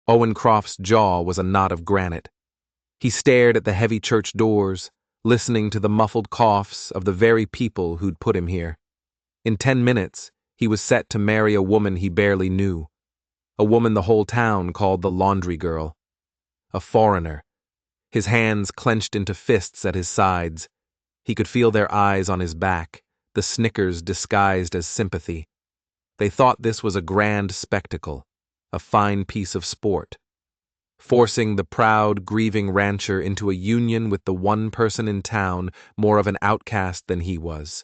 Owen Croft's jaw was a knot of granite. He stared at the heavy church doors, listening to the muffled coughs of the very people who'd put him here. In 10 minutes, he was set to marry a woman he barely knew, a woman the whole town called the laundry girl. A foreigner. His hands clenched into fists at his sides. He could feel their eyes on his back, the snickers disguised as sympathy. They thought this was a grand spectacle, a fine piece of sport. Forcing the proud, grieving rancher into a union with the one person in town more of an outcast than he was.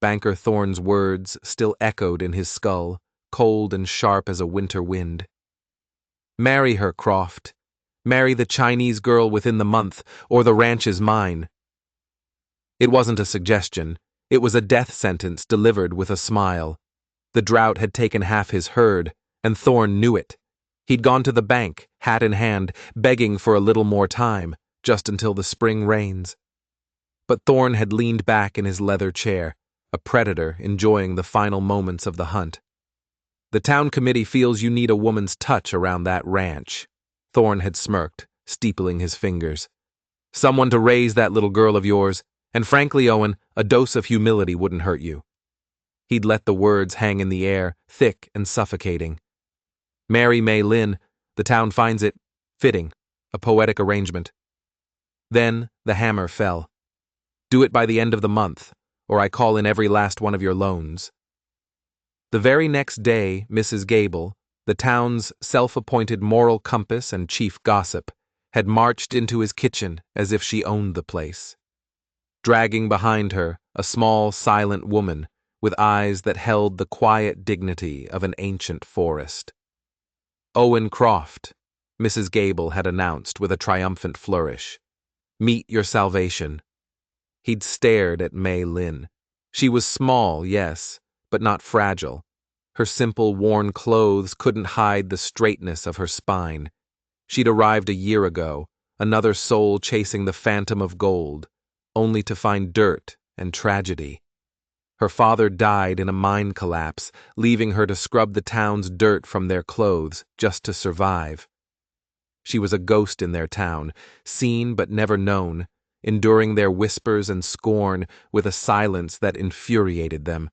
Banker Thorne's words still echoed in his skull, cold and sharp as a winter wind. Marry her, Croft. Marry the Chinese girl within the month, or the ranch is mine. It wasn't a suggestion. It was a death sentence delivered with a smile. The drought had taken half his herd, and Thorne knew it. He'd gone to the bank, hat in hand, begging for a little more time, just until the spring rains. But Thorne had leaned back in his leather chair, a predator enjoying the final moments of the hunt. The town committee feels you need a woman's touch around that ranch. Thorne had smirked, steepling his fingers. Someone to raise that little girl of yours, and frankly, Owen, a dose of humility wouldn't hurt you. He'd let the words hang in the air, thick and suffocating. Marry Mei Lin, the town finds it fitting, a poetic arrangement. Then the hammer fell. Do it by the end of the month, or I call in every last one of your loans. The very next day, Mrs. Gable, the town's self-appointed moral compass and chief gossip, had marched into his kitchen as if she owned the place. Dragging behind her a small, silent woman with eyes that held the quiet dignity of an ancient forest. Owen Croft, Mrs. Gable had announced with a triumphant flourish. Meet your salvation. He'd stared at Mei Lin. She was small, yes, but not fragile. Her simple, worn clothes couldn't hide the straightness of her spine. She'd arrived a year ago, another soul chasing the phantom of gold, only to find dirt and tragedy. Her father died in a mine collapse, leaving her to scrub the town's dirt from their clothes just to survive. She was a ghost in their town, seen but never known, enduring their whispers and scorn with a silence that infuriated them.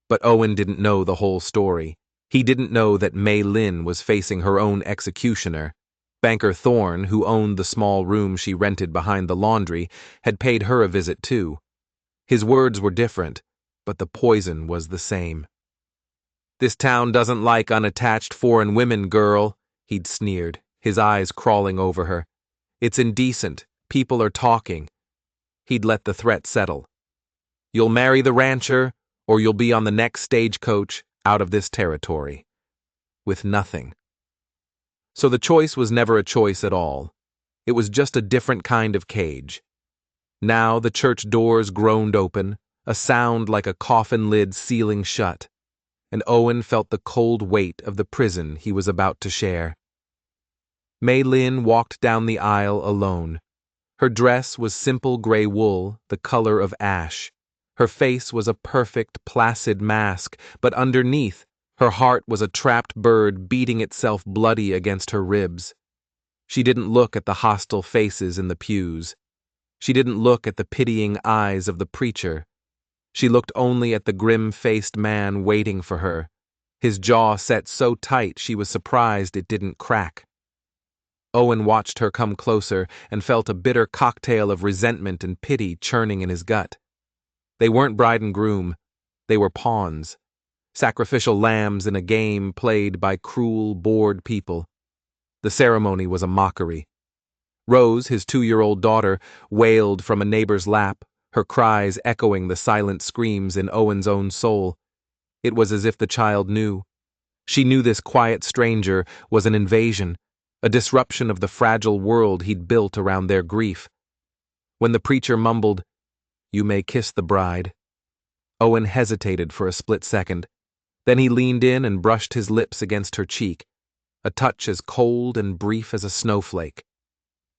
But Owen didn't know the whole story. He didn't know that Mei Lin was facing her own executioner. Banker Thorne, who owned the small room she rented behind the laundry, had paid her a visit too. His words were different, but the poison was the same. This town doesn't like unattached foreign women, girl, he'd sneered, his eyes crawling over her. It's indecent. People are talking. He'd let the threat settle. You'll marry the rancher, or you'll be on the next stagecoach out of this territory. With nothing. So the choice was never a choice at all. It was just a different kind of cage. Now the church doors groaned open, a sound like a coffin lid sealing shut, and Owen felt the cold weight of the prison he was about to share. Mei Lin walked down the aisle alone. Her dress was simple gray wool, the color of ash. Her face was a perfect, placid mask, but underneath, her heart was a trapped bird beating itself bloody against her ribs. She didn't look at the hostile faces in the pews. She didn't look at the pitying eyes of the preacher. She looked only at the grim-faced man waiting for her, his jaw set so tight she was surprised it didn't crack. Owen watched her come closer and felt a bitter cocktail of resentment and pity churning in his gut. They weren't bride and groom. They were pawns, sacrificial lambs in a game played by cruel, bored people. The ceremony was a mockery. Rose, his 2-year-old daughter, wailed from a neighbor's lap, her cries echoing the silent screams in Owen's own soul. It was as if the child knew. She knew this quiet stranger was an invasion, a disruption of the fragile world he'd built around their grief. When the preacher mumbled, "You may kiss the bride," Owen hesitated for a split second. Then he leaned in and brushed his lips against her cheek, a touch as cold and brief as a snowflake.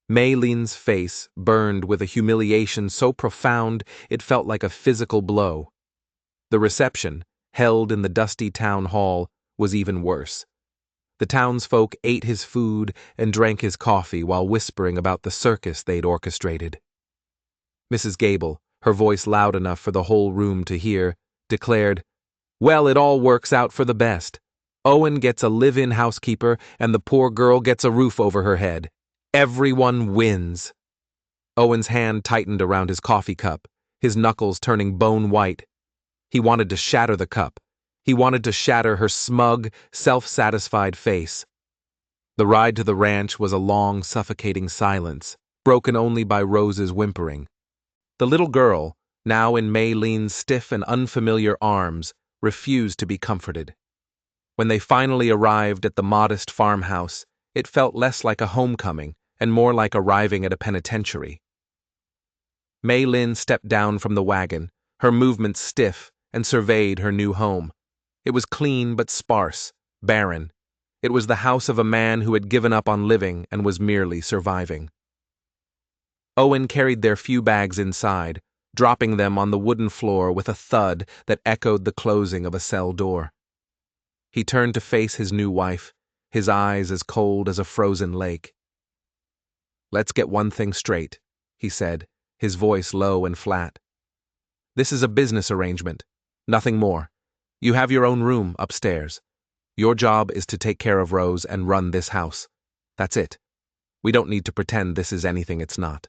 Mei Lin's face burned with a humiliation so profound it felt like a physical blow. The reception, held in the dusty town hall, was even worse. The townsfolk ate his food and drank his coffee while whispering about the circus they'd orchestrated. Mrs. Gable, her voice loud enough for the whole room to hear, declared, "Well, it all works out for the best. Owen gets a live-in housekeeper, and the poor girl gets a roof over her head. Everyone wins." Owen's hand tightened around his coffee cup, his knuckles turning bone white. He wanted to shatter the cup. He wanted to shatter her smug, self-satisfied face. The ride to the ranch was a long, suffocating silence, broken only by Rose's whimpering. The little girl, now in Maylene's stiff and unfamiliar arms, refused to be comforted. When they finally arrived at the modest farmhouse, it felt less like a homecoming and more like arriving at a penitentiary. Maylene stepped down from the wagon, her movements stiff, and surveyed her new home. It was clean but sparse, barren. It was the house of a man who had given up on living and was merely surviving. Owen carried their few bags inside, dropping them on the wooden floor with a thud that echoed the closing of a cell door. He turned to face his new wife, his eyes as cold as a frozen lake. "Let's get one thing straight," he said, his voice low and flat. "This is a business arrangement, nothing more. You have your own room upstairs. Your job is to take care of Rose and run this house. That's it. We don't need to pretend this is anything it's not."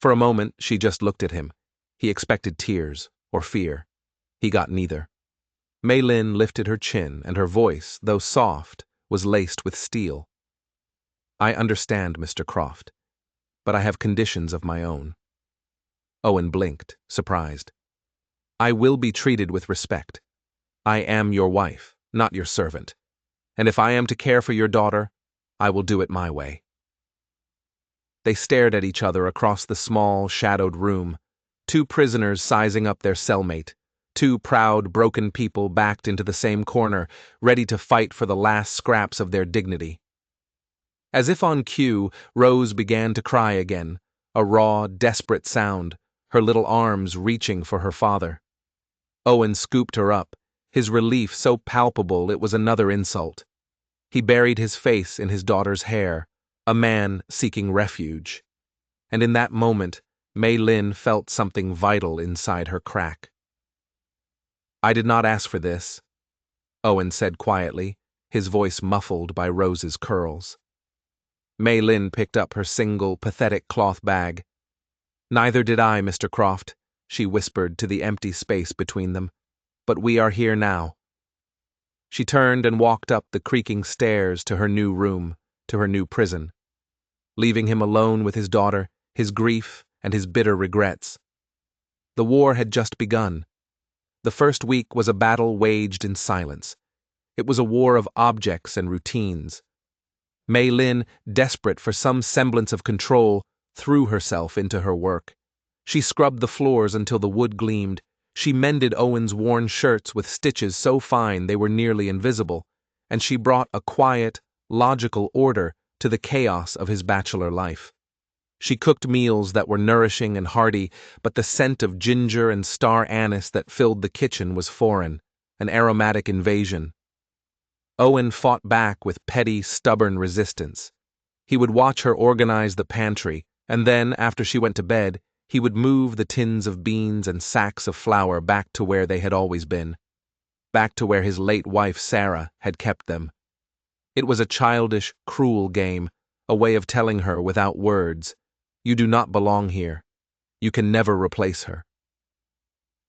For a moment, she just looked at him. He expected tears or fear. He got neither. Maylene lifted her chin, and her voice, though soft, was laced with steel. "I understand, Mr. Croft, but I have conditions of my own." Owen blinked, surprised. "I will be treated with respect. I am your wife, not your servant. And if I am to care for your daughter, I will do it my way." They stared at each other across the small, shadowed room, two prisoners sizing up their cellmate, two proud, broken people backed into the same corner, ready to fight for the last scraps of their dignity. As if on cue, Rose began to cry again, a raw, desperate sound, her little arms reaching for her father. Owen scooped her up, his relief so palpable it was another insult. He buried his face in his daughter's hair, a man seeking refuge. And in that moment, Maylene felt something vital inside her crack. "I did not ask for this," Owen said quietly, his voice muffled by Rose's curls. Maylene picked up her single, pathetic cloth bag. "Neither did I, Mr. Croft," she whispered to the empty space between them. "But we are here now." She turned and walked up the creaking stairs to her new room, to her new prison, leaving him alone with his daughter, his grief, and his bitter regrets. The war had just begun. The first week was a battle waged in silence. It was a war of objects and routines. Maylene, desperate for some semblance of control, threw herself into her work. She scrubbed the floors until the wood gleamed. She mended Owen's worn shirts with stitches so fine they were nearly invisible, and she brought a quiet, logical order to the chaos of his bachelor life. She cooked meals that were nourishing and hearty, but the scent of ginger and star anise that filled the kitchen was foreign, an aromatic invasion. Owen fought back with petty, stubborn resistance. He would watch her organize the pantry, and then, after she went to bed, he would move the tins of beans and sacks of flour back to where they had always been, back to where his late wife, Sarah, had kept them. It was a childish, cruel game, a way of telling her without words, "You do not belong here. You can never replace her."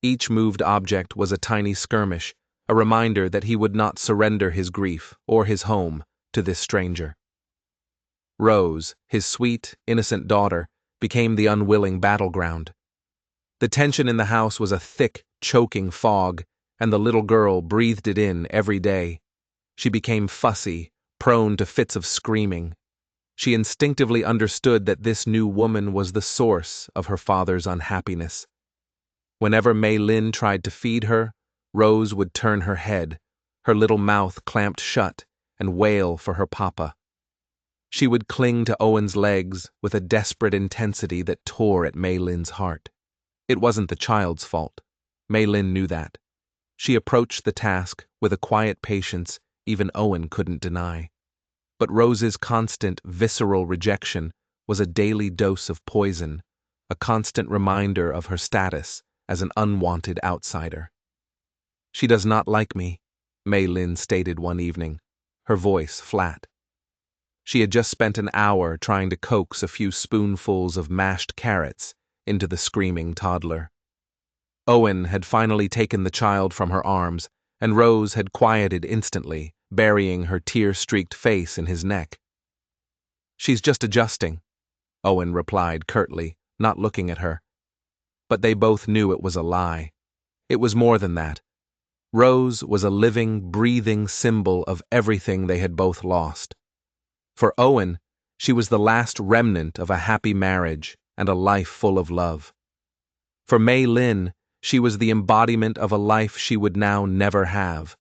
Each moved object was a tiny skirmish, a reminder that he would not surrender his grief or his home to this stranger. Rose, his sweet, innocent daughter, became the unwilling battleground. The tension in the house was a thick, choking fog, and the little girl breathed it in every day. She became fussy, prone to fits of screaming. She instinctively understood that this new woman was the source of her father's unhappiness. Whenever Maylene tried to feed her, Rose would turn her head, her little mouth clamped shut, and wail for her papa. She would cling to Owen's legs with a desperate intensity that tore at Maylene's heart. It wasn't the child's fault. Maylene knew that. She approached the task with a quiet patience, even Owen couldn't deny. But Rose's constant, visceral rejection was a daily dose of poison, a constant reminder of her status as an unwanted outsider. "She does not like me," Mei Lin stated one evening, her voice flat. She had just spent an hour trying to coax a few spoonfuls of mashed carrots into the screaming toddler. Owen had finally taken the child from her arms, and Rose had quieted instantly, burying her tear-streaked face in his neck. "She's just adjusting," Owen replied curtly, not looking at her. But they both knew it was a lie. It was more than that. Rose was a living, breathing symbol of everything they had both lost. For Owen, she was the last remnant of a happy marriage and a life full of love. For Mei Lin, she was the embodiment of a life she would now never have,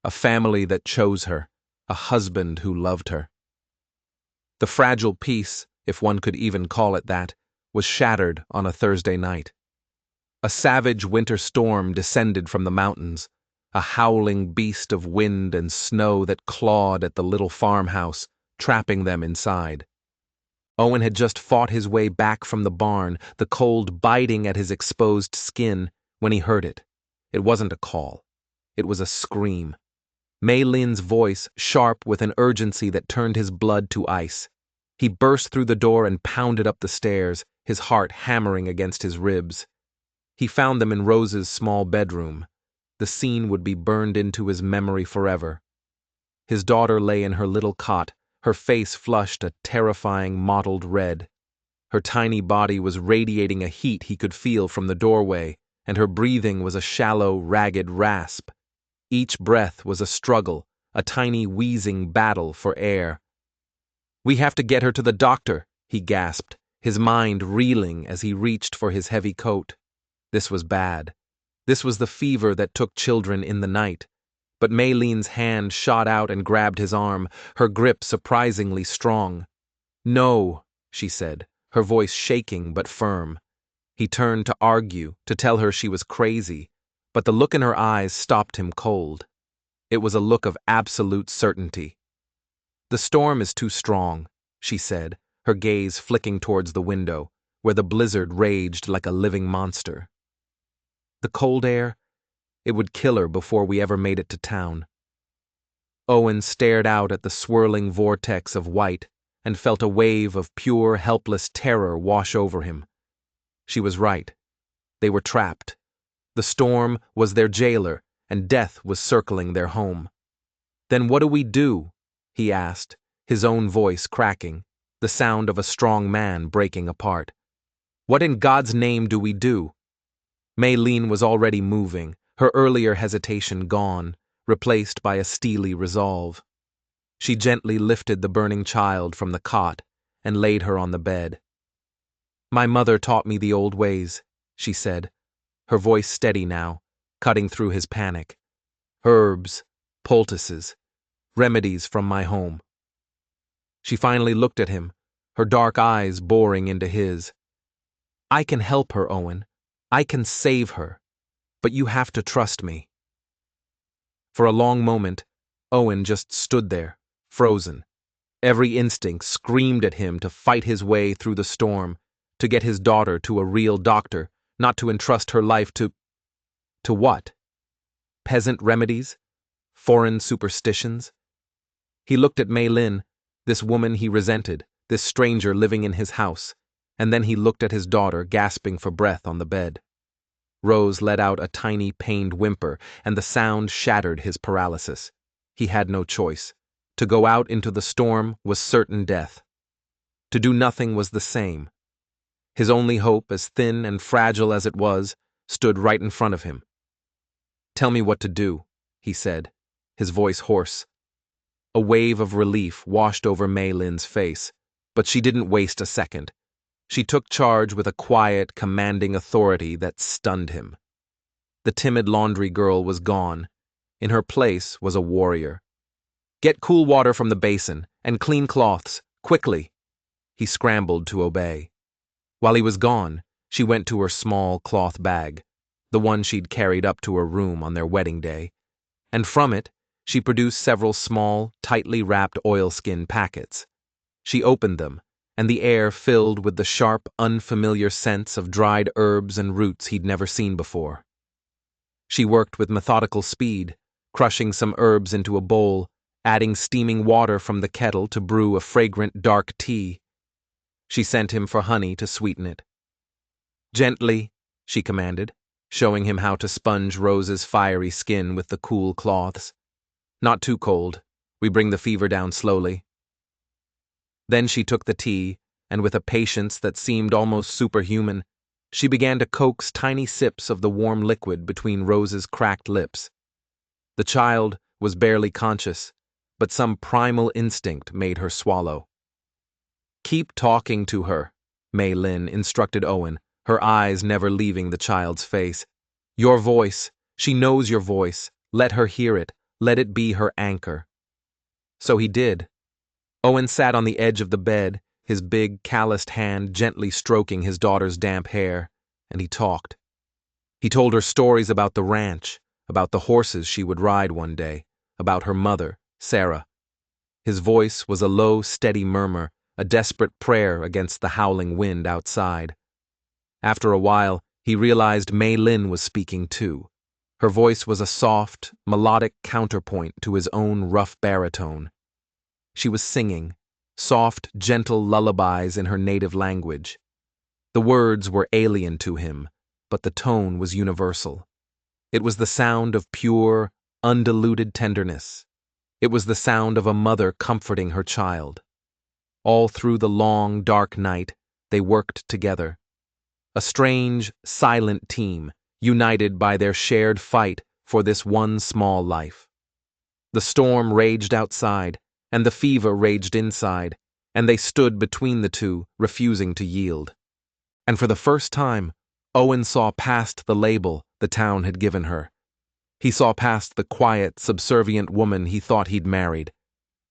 a family that chose her, a husband who loved her. The fragile peace, if one could even call it that, was shattered on a Thursday night. A savage winter storm descended from the mountains, a howling beast of wind and snow that clawed at the little farmhouse, trapping them inside. Owen had just fought his way back from the barn, the cold biting at his exposed skin, when he heard it. It wasn't a call. It was a scream. Mei Lin's voice, sharp with an urgency that turned his blood to ice. He burst through the door and pounded up the stairs, his heart hammering against his ribs. He found them in Rose's small bedroom. The scene would be burned into his memory forever. His daughter lay in her little cot, her face flushed a terrifying mottled red. Her tiny body was radiating a heat he could feel from the doorway, and her breathing was a shallow, ragged rasp. Each breath was a struggle, a tiny wheezing battle for air. "We have to get her to the doctor," he gasped, his mind reeling as he reached for his heavy coat. This was bad. This was the fever that took children in the night. But Mei Lin's hand shot out and grabbed his arm, her grip surprisingly strong. "No," she said, her voice shaking but firm. He turned to argue, to tell her she was crazy, but the look in her eyes stopped him cold. It was a look of absolute certainty. "The storm is too strong," she said, her gaze flicking towards the window, where the blizzard raged like a living monster. "The cold air, it would kill her before we ever made it to town." Owen stared out at the swirling vortex of white and felt a wave of pure, helpless terror wash over him. She was right. They were trapped. The storm was their jailer, and death was circling their home. "Then what do we do?" he asked, his own voice cracking, the sound of a strong man breaking apart. "What in God's name do we do?" Mei Lin was already moving, her earlier hesitation gone, replaced by a steely resolve. She gently lifted the burning child from the cot and laid her on the bed. "My mother taught me the old ways," she said, her voice steady now, cutting through his panic. "Herbs, poultices, remedies from my home." She finally looked at him, her dark eyes boring into his. "I can help her, Owen. I can save her. But you have to trust me." For a long moment, Owen just stood there, frozen. Every instinct screamed at him to fight his way through the storm, to get his daughter to a real doctor, not to entrust her life to what? Peasant remedies? Foreign superstitions? He looked at Mei Lin, this woman he resented, this stranger living in his house, and then he looked at his daughter gasping for breath on the bed. Rose let out a tiny pained whimper, and the sound shattered his paralysis. He had no choice. To go out into the storm was certain death. To do nothing was the same. His only hope, as thin and fragile as it was, stood right in front of him. "Tell me what to do," he said, his voice hoarse. A wave of relief washed over Mei Lin's face, but she didn't waste a second. She took charge with a quiet, commanding authority that stunned him. The timid laundry girl was gone. In her place was a warrior. "Get cool water from the basin, and clean cloths, quickly." He scrambled to obey. While he was gone, she went to her small cloth bag, the one she'd carried up to her room on their wedding day, and from it, She produced several small, tightly wrapped oilskin packets. She opened them, and the air filled with the sharp, unfamiliar scents of dried herbs and roots he'd never seen before. She worked with methodical speed, crushing some herbs into a bowl, adding steaming water from the kettle to brew a fragrant dark tea. She sent him for honey to sweeten it. "Gently," she commanded, showing him how to sponge Rose's fiery skin with the cool cloths. "Not too cold. We bring the fever down slowly." Then she took the tea, and with a patience that seemed almost superhuman, she began to coax tiny sips of the warm liquid between Rose's cracked lips. The child was barely conscious, but some primal instinct made her swallow. "Keep talking to her," Mei Lin instructed Owen, her eyes never leaving the child's face. "Your voice. She knows your voice. Let her hear it. Let it be her anchor." So he did. Owen sat on the edge of the bed, his big, calloused hand gently stroking his daughter's damp hair, and he talked. He told her stories about the ranch, about the horses she would ride one day, about her mother, Sarah. His voice was a low, steady murmur, a desperate prayer against the howling wind outside. After a while, he realized Mei Lin was speaking too. Her voice was a soft, melodic counterpoint to his own rough baritone. She was singing, soft, gentle lullabies in her native language. The words were alien to him, but the tone was universal. It was the sound of pure, undiluted tenderness. It was the sound of a mother comforting her child. All through the long, dark night, they worked together. A strange, silent team, united by their shared fight for this one small life. The storm raged outside, and the fever raged inside, and they stood between the two, refusing to yield. And for the first time, Owen saw past the label the town had given her. He saw past the quiet, subservient woman he thought he'd married.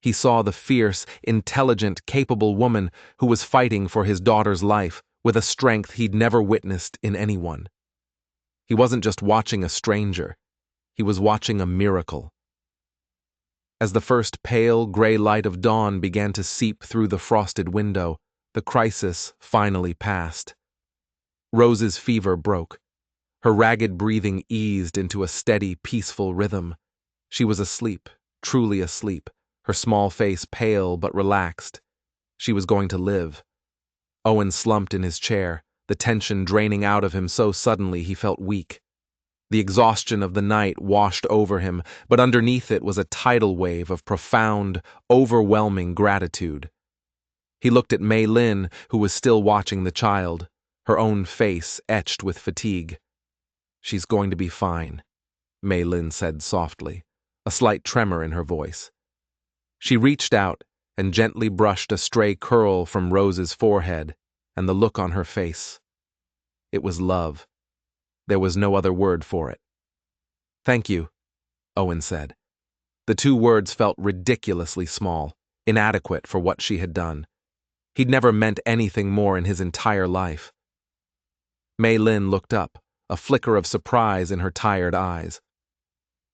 He saw the fierce, intelligent, capable woman who was fighting for his daughter's life with a strength he'd never witnessed in anyone. He wasn't just watching a stranger. He was watching a miracle. As the first pale, gray light of dawn began to seep through the frosted window, the crisis finally passed. Rose's fever broke. Her ragged breathing eased into a steady, peaceful rhythm. She was asleep, truly asleep, her small face pale but relaxed. She was going to live. Owen slumped in his chair, the tension draining out of him so suddenly he felt weak. The exhaustion of the night washed over him, but underneath it was a tidal wave of profound, overwhelming gratitude. He looked at Mei Lin, who was still watching the child, her own face etched with fatigue. "She's going to be fine," Mei Lin said softly, a slight tremor in her voice. She reached out and gently brushed a stray curl from Rose's forehead, and the look on her face. It was love. There was no other word for it. "Thank you," Owen said. The two words felt ridiculously small, inadequate for what she had done. He'd never meant anything more in his entire life. Mei Lin looked up, a flicker of surprise in her tired eyes.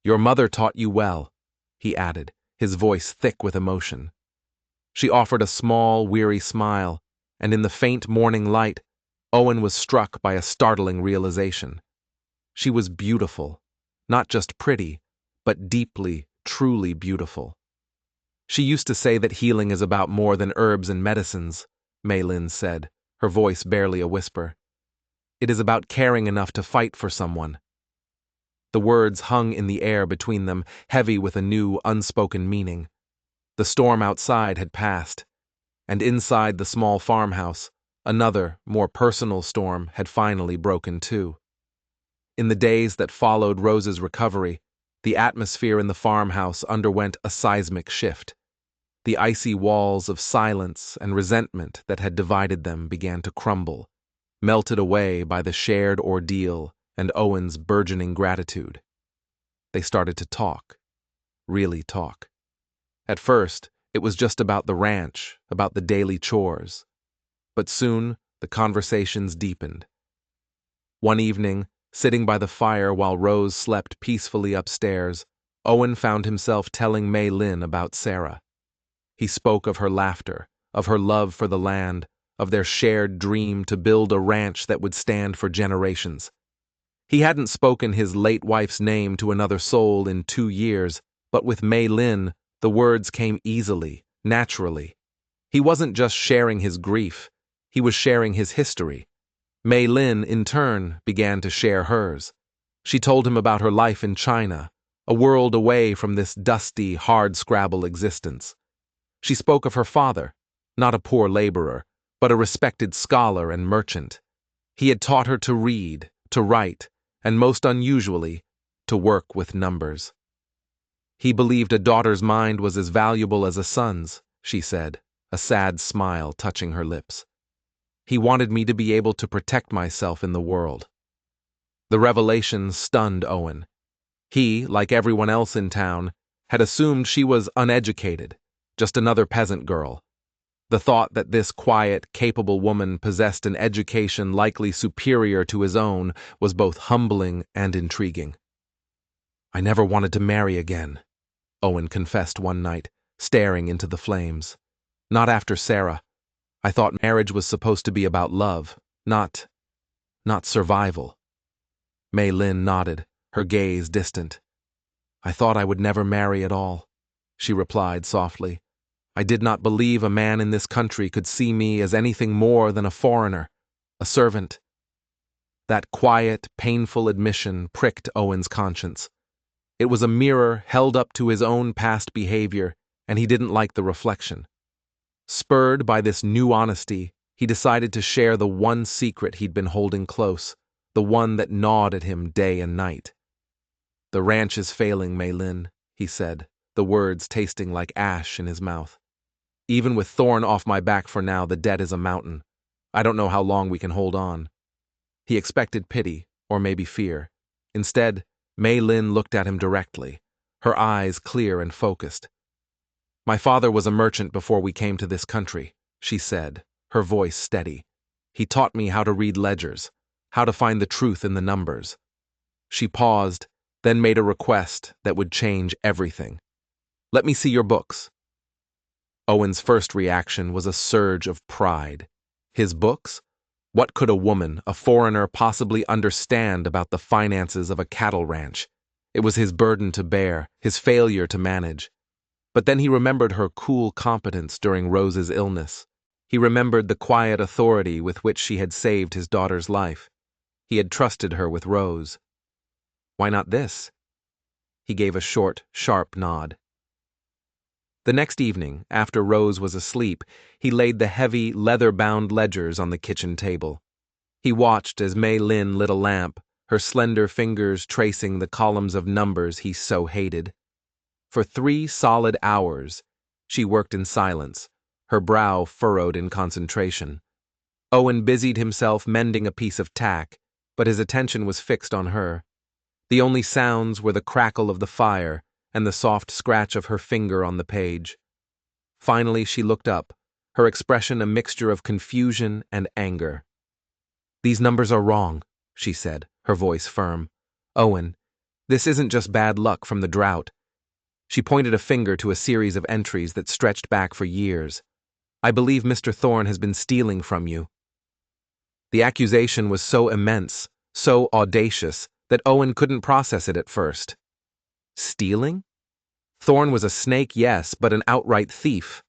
"Your mother taught you well," he added, his voice thick with emotion. She offered a small, weary smile, and in the faint morning light, Owen was struck by a startling realization. She was beautiful, not just pretty, but deeply, truly beautiful. "She used to say that healing is about more than herbs and medicines," Mei Lin said, her voice barely a whisper. "It is about caring enough to fight for someone." The words hung in the air between them, heavy with a new, unspoken meaning. The storm outside had passed, and inside the small farmhouse, another, more personal storm had finally broken too. In the days that followed Rose's recovery, the atmosphere in the farmhouse underwent a seismic shift. The icy walls of silence and resentment that had divided them began to crumble, melted away by the shared ordeal and Owen's burgeoning gratitude. They started to talk, really talk. At first, it was just about the ranch, about the daily chores. But soon, the conversations deepened. One evening, sitting by the fire while Rose slept peacefully upstairs, Owen found himself telling Mei Lin about Sarah. He spoke of her laughter, of her love for the land, of their shared dream to build a ranch that would stand for generations. He hadn't spoken his late wife's name to another soul in 2 years, but with Mei Lin, the words came easily, naturally. He wasn't just sharing his grief, he was sharing his history. Mei Lin, in turn, began to share hers. She told him about her life in China, a world away from this dusty, hard-scrabble existence. She spoke of her father, not a poor laborer, but a respected scholar and merchant. He had taught her to read, to write, and most unusually, to work with numbers. He believed a daughter's mind was as valuable as a son's, she said, a sad smile touching her lips. He wanted me to be able to protect myself in the world. The revelation stunned Owen. He, like everyone else in town, had assumed she was uneducated, just another peasant girl. The thought that this quiet, capable woman possessed an education likely superior to his own was both humbling and intriguing. "I never wanted to marry again," Owen confessed one night, staring into the flames. "Not after Sarah. I thought marriage was supposed to be about love, not survival." Mei Lin nodded, her gaze distant. "I thought I would never marry at all," she replied softly. "I did not believe a man in this country could see me as anything more than a foreigner, a servant." That quiet, painful admission pricked Owen's conscience. It was a mirror held up to his own past behavior, and he didn't like the reflection. Spurred by this new honesty, he decided to share the one secret he'd been holding close, the one that gnawed at him day and night. "The ranch is failing, Mei Lin," he said, the words tasting like ash in his mouth. "Even with Thorn off my back for now, the debt is a mountain. I don't know how long we can hold on." He expected pity, or maybe fear. Instead, Mei Lin looked at him directly, her eyes clear and focused. "My father was a merchant before we came to this country," she said, her voice steady. "He taught me how to read ledgers, how to find the truth in the numbers." She paused, then made a request that would change everything. "Let me see your books." Owen's first reaction was a surge of pride. His books? What could a woman, a foreigner, possibly understand about the finances of a cattle ranch? It was his burden to bear, his failure to manage. But then he remembered her cool competence during Rose's illness. He remembered the quiet authority with which she had saved his daughter's life. He had trusted her with Rose. Why not this? He gave a short, sharp nod. The next evening, after Rose was asleep, he laid the heavy, leather-bound ledgers on the kitchen table. He watched as Mei Lin lit a lamp, her slender fingers tracing the columns of numbers he so hated. For 3 solid hours, she worked in silence, her brow furrowed in concentration. Owen busied himself mending a piece of tack, but his attention was fixed on her. The only sounds were the crackle of the fire and the soft scratch of her finger on the page. Finally, she looked up, her expression a mixture of confusion and anger. "These numbers are wrong," she said, her voice firm. "Owen, this isn't just bad luck from the drought." She pointed a finger to a series of entries that stretched back for years. "I believe Mr. Thorne has been stealing from you." The accusation was so immense, so audacious, that Owen couldn't process it at first. Stealing? Thorne was a snake, yes, but an outright thief.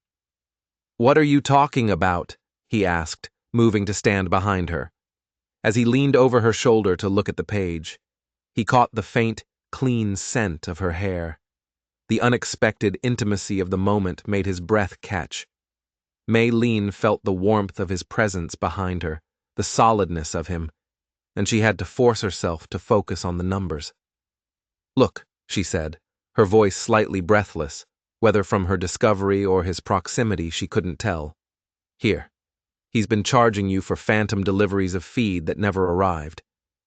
"What are you talking about?" he asked, moving to stand behind her. As he leaned over her shoulder to look at the page, he caught the faint, clean scent of her hair. The unexpected intimacy of the moment made his breath catch. Mei Lin felt the warmth of his presence behind her, the solidness of him, and she had to force herself to focus on the numbers. "Look," she said, her voice slightly breathless, whether from her discovery or his proximity she couldn't tell. "Here. He's been charging you for phantom deliveries of feed that never arrived.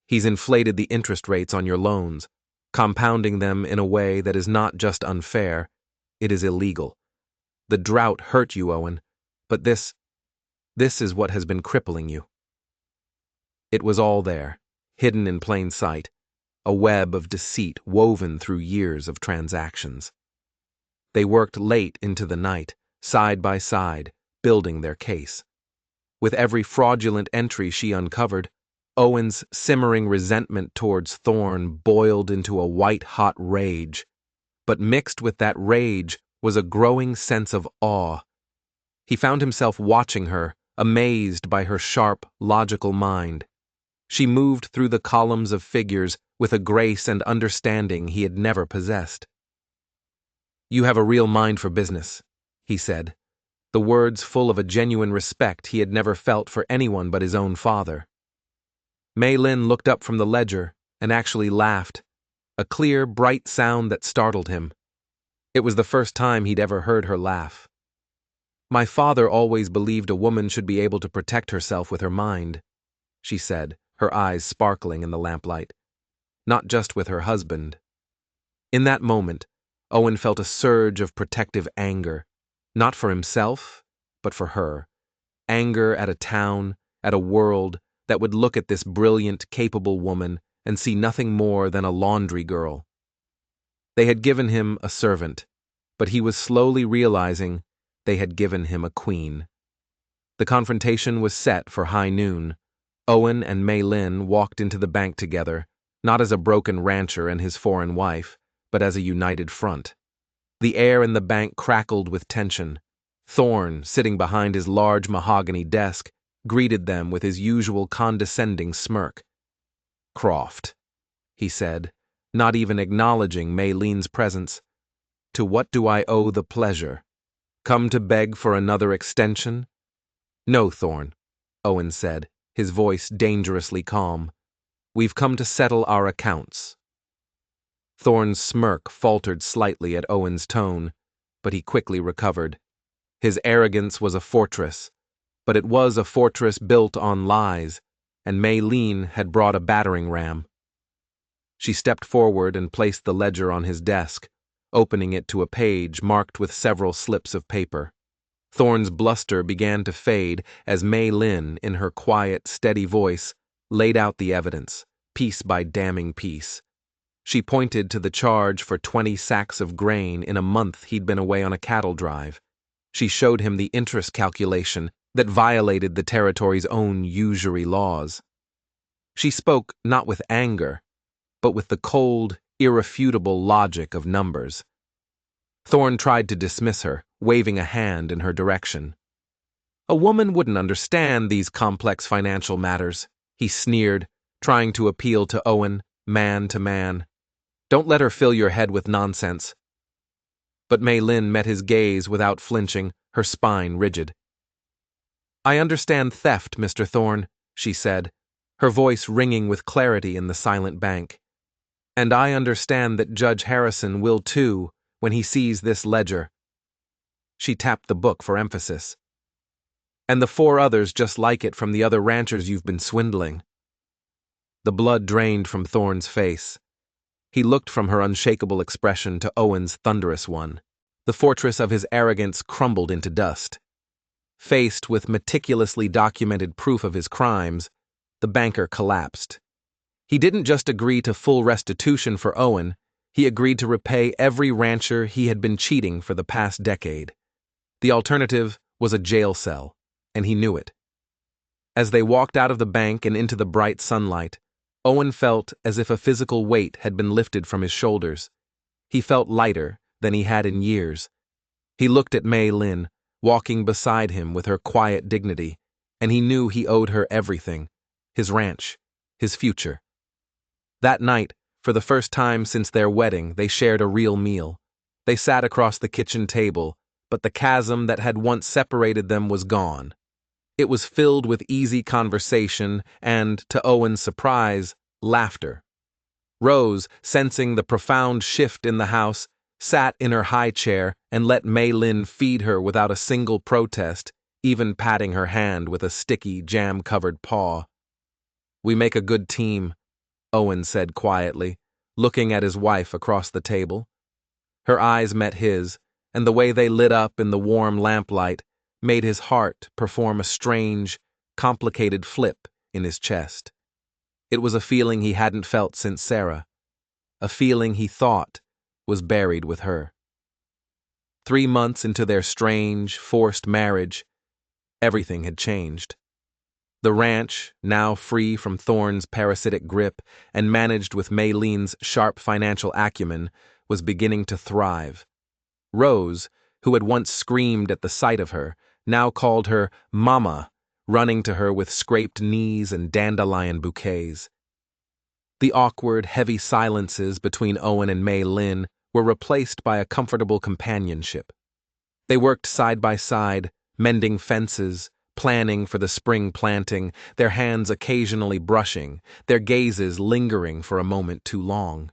He's inflated the interest rates on your loans, compounding them in a way that is not just unfair, it is illegal. The drought hurt you, Owen, but this is what has been crippling you." It was all there, hidden in plain sight. a web of deceit woven through years of transactions. They worked late into the night, side by side, building their case. With every fraudulent entry she uncovered, Owen's simmering resentment towards Thorne boiled into a white-hot rage. But mixed with that rage was a growing sense of awe. He found himself watching her, amazed by her sharp, logical mind. She moved through the columns of figures with a grace and understanding he had never possessed. "You have a real mind for business," he said, the words full of a genuine respect he had never felt for anyone but his own father. Mei Lin looked up from the ledger and actually laughed, a clear, bright sound that startled him. It was the first time he'd ever heard her laugh. "My father always believed a woman should be able to protect herself with her mind," she said, her eyes sparkling in the lamplight. "Not just with her husband." In that moment, Owen felt a surge of protective anger, not for himself, but for her. Anger at a town, at a world that would look at this brilliant, capable woman and see nothing more than a laundry girl. They had given him a servant, but he was slowly realizing they had given him a queen. The confrontation was set for high noon. Owen and Mei Lin walked into the bank together, not as a broken rancher and his foreign wife, but as a united front. The air in the bank crackled with tension. Thorne, sitting behind his large mahogany desk, greeted them with his usual condescending smirk. "Croft," he said, not even acknowledging Mei Lin's presence. "To what do I owe the pleasure? Come to beg for another extension?" "No, Thorne," Owen said, his voice dangerously calm. "We've come to settle our accounts." Thorne's smirk faltered slightly at Owen's tone, but he quickly recovered. His arrogance was a fortress, but it was a fortress built on lies, and Mei Lin had brought a battering ram. She stepped forward and placed the ledger on his desk, opening it to a page marked with several slips of paper. Thorne's bluster began to fade as Mei Lin, in her quiet, steady voice, laid out the evidence, piece by damning piece. She pointed to the charge for 20 sacks of grain in a month he'd been away on a cattle drive. She showed him the interest calculation that violated the territory's own usury laws. She spoke not with anger, but with the cold, irrefutable logic of numbers. Thorne tried to dismiss her, waving a hand in her direction. "A woman wouldn't understand these complex financial matters," he sneered, trying to appeal to Owen, man to man. "Don't let her fill your head with nonsense." But Mei Lin met his gaze without flinching, her spine rigid. "I understand theft, Mr. Thorne," she said, her voice ringing with clarity in the silent bank. "And I understand that Judge Harrison will too when he sees this ledger." She tapped the book for emphasis. "And the 4 others just like it from the other ranchers you've been swindling." The blood drained from Thorne's face. He looked from her unshakable expression to Owen's thunderous one. The fortress of his arrogance crumbled into dust. Faced with meticulously documented proof of his crimes, the banker collapsed. He didn't just agree to full restitution for Owen, he agreed to repay every rancher he had been cheating for the past decade. The alternative was a jail cell, and he knew it. As they walked out of the bank and into the bright sunlight, Owen felt as if a physical weight had been lifted from his shoulders. He felt lighter than he had in years. He looked at Mei Lin, walking beside him with her quiet dignity, and he knew he owed her everything, his ranch, his future. That night, for the first time since their wedding, they shared a real meal. They sat across the kitchen table, but the chasm that had once separated them was gone. It was filled with easy conversation and, to Owen's surprise, laughter. Rose, sensing the profound shift in the house, sat in her high chair and let Mei Lin feed her without a single protest, even patting her hand with a sticky, jam-covered paw. "We make a good team," Owen said quietly, looking at his wife across the table. Her eyes met his, and the way they lit up in the warm lamplight made his heart perform a strange, complicated flip in his chest. It was a feeling he hadn't felt since Sarah. a feeling he thought was buried with her. 3 months into their strange, forced marriage, everything had changed. The ranch, now free from Thorne's parasitic grip and managed with Maylene's sharp financial acumen, was beginning to thrive. Rose, who had once screamed at the sight of her, now called her Mama, running to her with scraped knees and dandelion bouquets. The awkward, heavy silences between Owen and May Lynn were replaced by a comfortable companionship. They worked side by side, mending fences, planning for the spring planting, their hands occasionally brushing, their gazes lingering for a moment too long.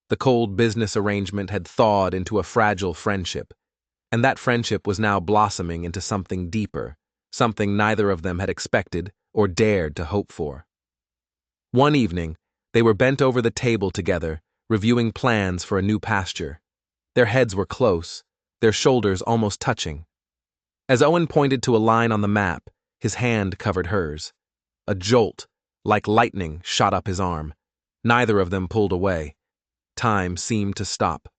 The cold business arrangement had thawed into a fragile friendship, and that friendship was now blossoming into something deeper, something neither of them had expected or dared to hope for. One evening, they were bent over the table together, reviewing plans for a new pasture. Their heads were close, their shoulders almost touching. As Owen pointed to a line on the map, his hand covered hers. A jolt, like lightning, shot up his arm. Neither of them pulled away. Time seemed to stop.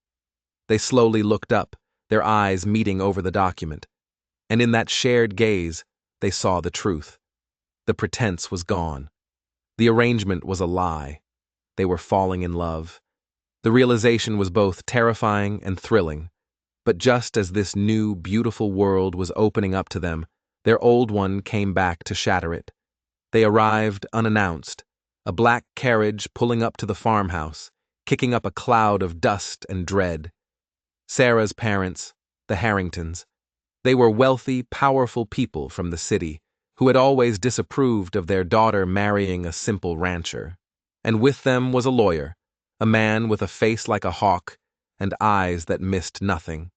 They slowly looked up, their eyes meeting over the document. And in that shared gaze, they saw the truth. The pretense was gone. The arrangement was a lie. They were falling in love. The realization was both terrifying and thrilling. But just as this new, beautiful world was opening up to them, their old one came back to shatter it. They arrived unannounced, a black carriage pulling up to the farmhouse, kicking up a cloud of dust and dread. Sarah's parents, the Harringtons. They were wealthy, powerful people from the city, who had always disapproved of their daughter marrying a simple rancher. And with them was a lawyer, a man with a face like a hawk and eyes that missed nothing.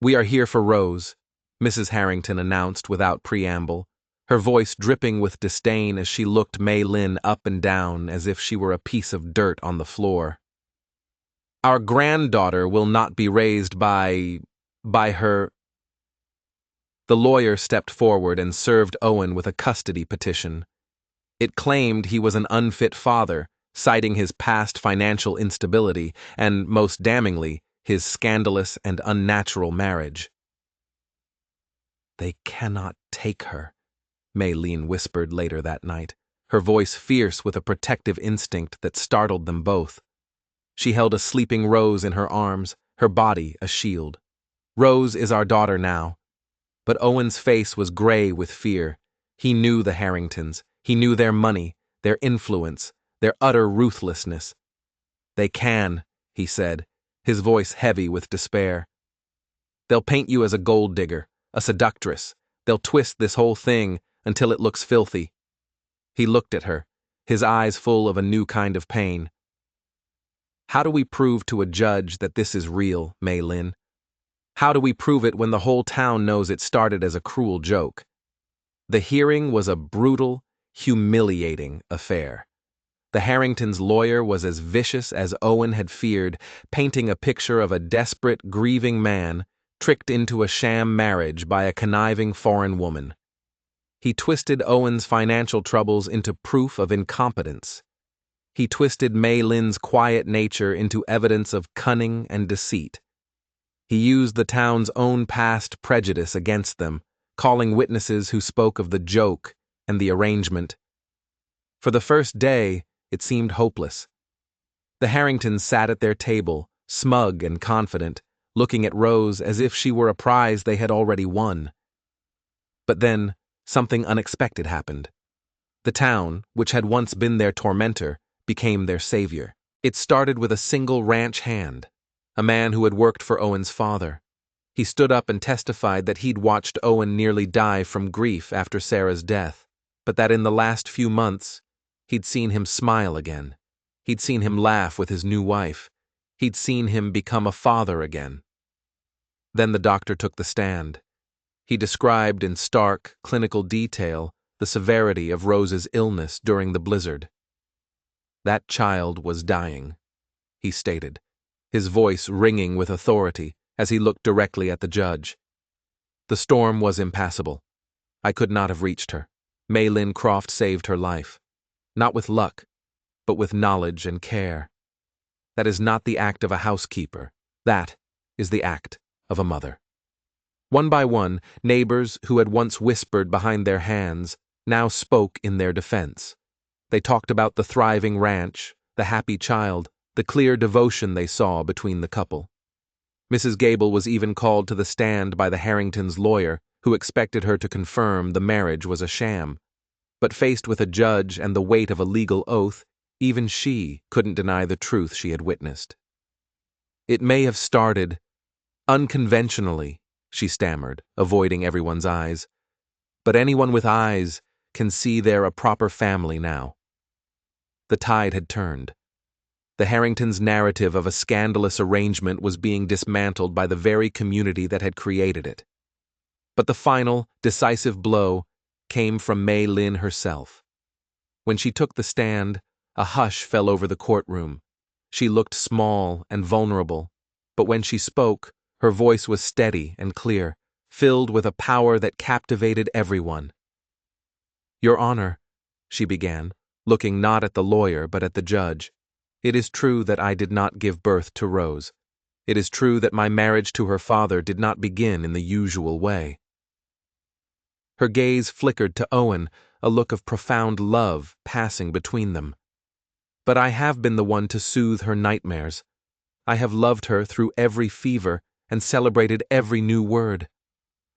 "We are here for Rose," Mrs. Harrington announced without preamble, her voice dripping with disdain as she looked May Lynn up and down as if she were a piece of dirt on the floor. "Our granddaughter will not be raised by her—" The lawyer stepped forward and served Owen with a custody petition. It claimed he was an unfit father, citing his past financial instability and, most damningly, his scandalous and unnatural marriage. "They cannot take her," Maylene whispered later that night, her voice fierce with a protective instinct that startled them both. She held a sleeping Rose in her arms, her body a shield. "Rose is our daughter now." But Owen's face was gray with fear. He knew the Harringtons. He knew their money, their influence, their utter ruthlessness. "They can," he said, his voice heavy with despair. "They'll paint you as a gold digger, a seductress. They'll twist this whole thing until it looks filthy." He looked at her, his eyes full of a new kind of pain. "How do we prove to a judge that this is real, May Lynn? How do we prove it when the whole town knows it started as a cruel joke?" The hearing was a brutal, humiliating affair. The Harringtons' lawyer was as vicious as Owen had feared, painting a picture of a desperate, grieving man tricked into a sham marriage by a conniving foreign woman. He twisted Owen's financial troubles into proof of incompetence. He twisted May Lynn's quiet nature into evidence of cunning and deceit. He used the town's own past prejudice against them, calling witnesses who spoke of the joke and the arrangement. For the first day, it seemed hopeless. The Harringtons sat at their table, smug and confident, looking at Rose as if she were a prize they had already won. But then, something unexpected happened. The town, which had once been their tormentor, became their savior. It started with a single ranch hand, a man who had worked for Owen's father. He stood up and testified that he'd watched Owen nearly die from grief after Sarah's death, but that in the last few months, he'd seen him smile again. He'd seen him laugh with his new wife. He'd seen him become a father again. Then the doctor took the stand. He described in stark, clinical detail the severity of Rose's illness during the blizzard. "That child was dying," he stated, his voice ringing with authority as he looked directly at the judge. "The storm was impassable. I could not have reached her. May Lynn Croft saved her life. Not with luck, but with knowledge and care. That is not the act of a housekeeper. That is the act of a mother. One by one, neighbors who had once whispered behind their hands now spoke in their defense. They talked about the thriving ranch, the happy child, the clear devotion they saw between the couple. Mrs. Gable was even called to the stand by the Harringtons' lawyer, who expected her to confirm the marriage was a sham. But faced with a judge and the weight of a legal oath, even she couldn't deny the truth she had witnessed. "It may have started unconventionally," she stammered, avoiding everyone's eyes. "But anyone with eyes can see they're a proper family now." The tide had turned. The Harringtons' narrative of a scandalous arrangement was being dismantled by the very community that had created it. But the final, decisive blow came from Mei Lin herself. When she took the stand, a hush fell over the courtroom. She looked small and vulnerable, but when she spoke, her voice was steady and clear, filled with a power that captivated everyone. "Your Honor," she began, looking not at the lawyer but at the judge, "it is true that I did not give birth to Rose. It is true that my marriage to her father did not begin in the usual way." Her gaze flickered to Owen, a look of profound love passing between them. "But I have been the one to soothe her nightmares. I have loved her through every fever and celebrated every new word.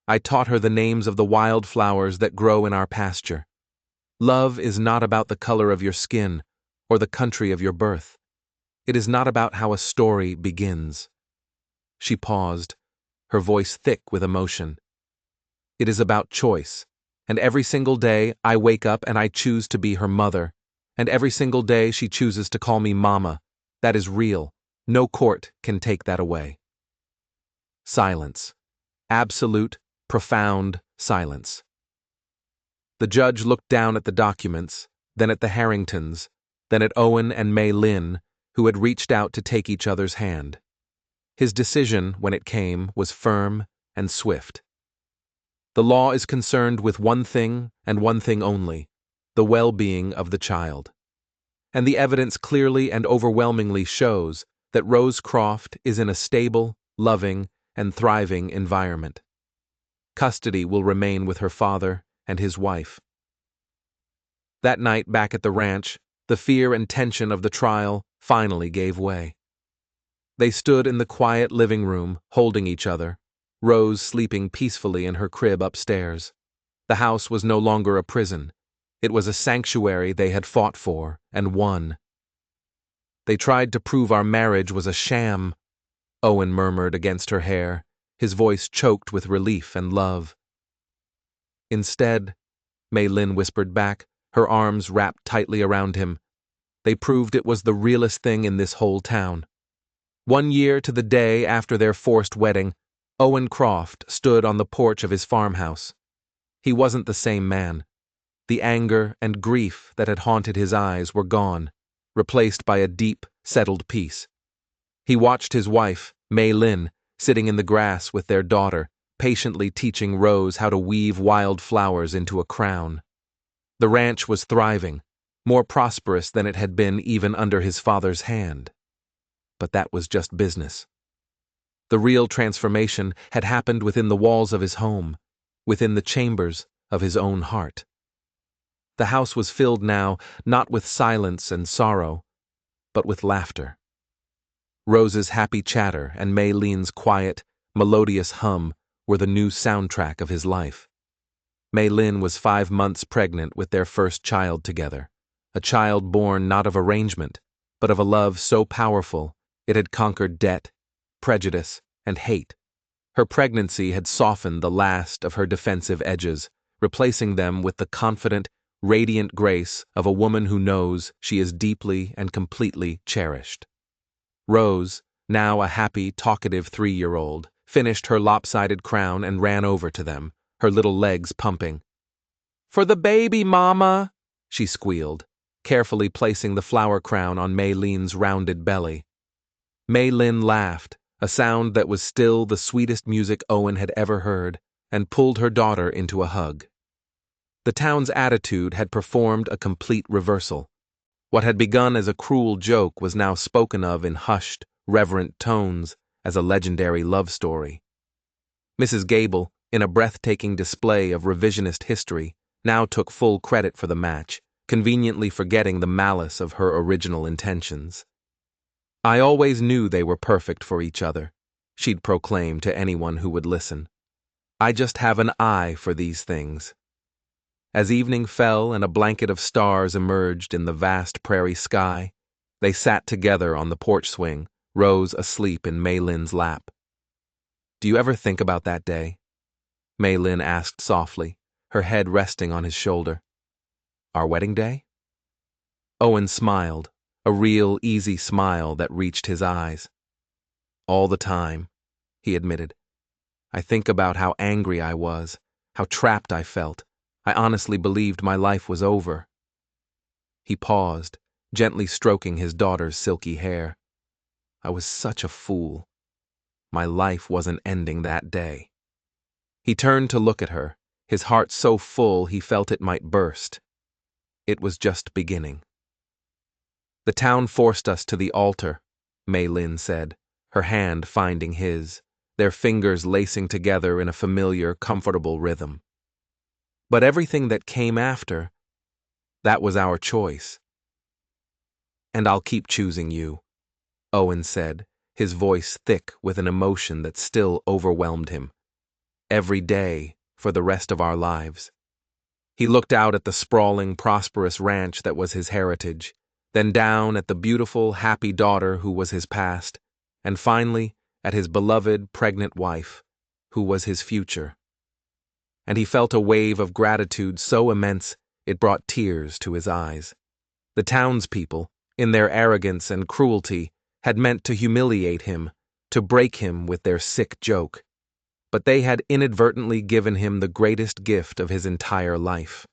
I taught her the names of the wildflowers that grow in our pasture. Love is not about the color of your skin or the country of your birth. It is not about how a story begins." She paused, her voice thick with emotion. "It is about choice, and every single day I wake up and I choose to be her mother, and every single day she chooses to call me Mama. That is real. No court can take that away." Silence. Absolute, profound silence. The judge looked down at the documents, then at the Harringtons, then at Owen and Mei Lin, who had reached out to take each other's hand. His decision, when it came, was firm and swift. The law is concerned with one thing and one thing only: the well-being of the child. And the evidence clearly and overwhelmingly shows that Rose Croft is in a stable, loving, and thriving environment. Custody will remain with her father and his wife. That night back at the ranch, the fear and tension of the trial finally gave way. They stood in the quiet living room, holding each other, Rose sleeping peacefully in her crib upstairs. The house was no longer a prison. It was a sanctuary they had fought for and won. "They tried to prove our marriage was a sham," Owen murmured against her hair, his voice choked with relief and love. "Instead," Mei Lin whispered back, her arms wrapped tightly around him, "they proved it was the realest thing in this whole town." 1 year to the day after their forced wedding, Owen Croft stood on the porch of his farmhouse. He wasn't the same man. The anger and grief that had haunted his eyes were gone, replaced by a deep, settled peace. He watched his wife, Mei Lin, sitting in the grass with their daughter, patiently teaching Rose how to weave wild flowers into a crown. The ranch was thriving, more prosperous than it had been even under his father's hand. But that was just business. The real transformation had happened within the walls of his home, within the chambers of his own heart. The house was filled now not with silence and sorrow, but with laughter. Rose's happy chatter and Mei Lin's quiet, melodious hum were the new soundtrack of his life. Mei Lin was 5 months pregnant with their first child together, a child born not of arrangement, but of a love so powerful it had conquered debt, prejudice, and hate. Her pregnancy had softened the last of her defensive edges, replacing them with the confident, radiant grace of a woman who knows she is deeply and completely cherished. Rose, now a happy, talkative 3-year-old, finished her lopsided crown and ran over to them, her little legs pumping. "For the baby, Mama," she squealed, carefully placing the flower crown on Mei Lin's rounded belly. Mei Lin laughed, a sound that was still the sweetest music Owen had ever heard, and pulled her daughter into a hug. The town's attitude had performed a complete reversal. What had begun as a cruel joke was now spoken of in hushed, reverent tones as a legendary love story. Mrs. Gable, in a breathtaking display of revisionist history, now took full credit for the match, conveniently forgetting the malice of her original intentions. "I always knew they were perfect for each other," she'd proclaim to anyone who would listen. "I just have an eye for these things." As evening fell and a blanket of stars emerged in the vast prairie sky, they sat together on the porch swing, Rose asleep in Mei Lin's lap. "Do you ever think about that day?" Mei Lin asked softly, her head resting on his shoulder. "Our wedding day?" Owen smiled, a real, easy smile that reached his eyes. "All the time," he admitted. "I think about how angry I was, how trapped I felt. I honestly believed my life was over." He paused, gently stroking his daughter's silky hair. "I was such a fool. My life wasn't ending that day." He turned to look at her, his heart so full he felt it might burst. It was just beginning. "The town forced us to the altar," Mei Lin said, her hand finding his, their fingers lacing together in a familiar, comfortable rhythm. "But everything that came after, that was our choice. And I'll keep choosing you," Owen said, his voice thick with an emotion that still overwhelmed him. "Every day, for the rest of our lives." He looked out at the sprawling, prosperous ranch that was his heritage, then down at the beautiful, happy daughter who was his past, and finally at his beloved, pregnant wife, who was his future. And he felt a wave of gratitude so immense it brought tears to his eyes. The townspeople, in their arrogance and cruelty, had meant to humiliate him, to break him with their sick joke. But they had inadvertently given him the greatest gift of his entire life.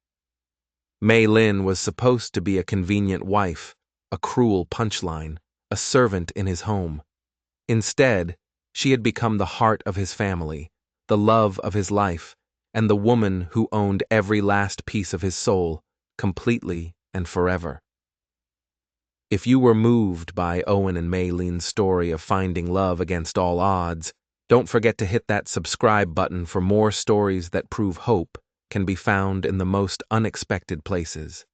Mei Lin was supposed to be a convenient wife, a cruel punchline, a servant in his home. Instead, she had become the heart of his family, the love of his life, and the woman who owned every last piece of his soul, completely and forever. If you were moved by Owen and Mei Lin's story of finding love against all odds, don't forget to hit that subscribe button for more stories that prove hope can be found in the most unexpected places.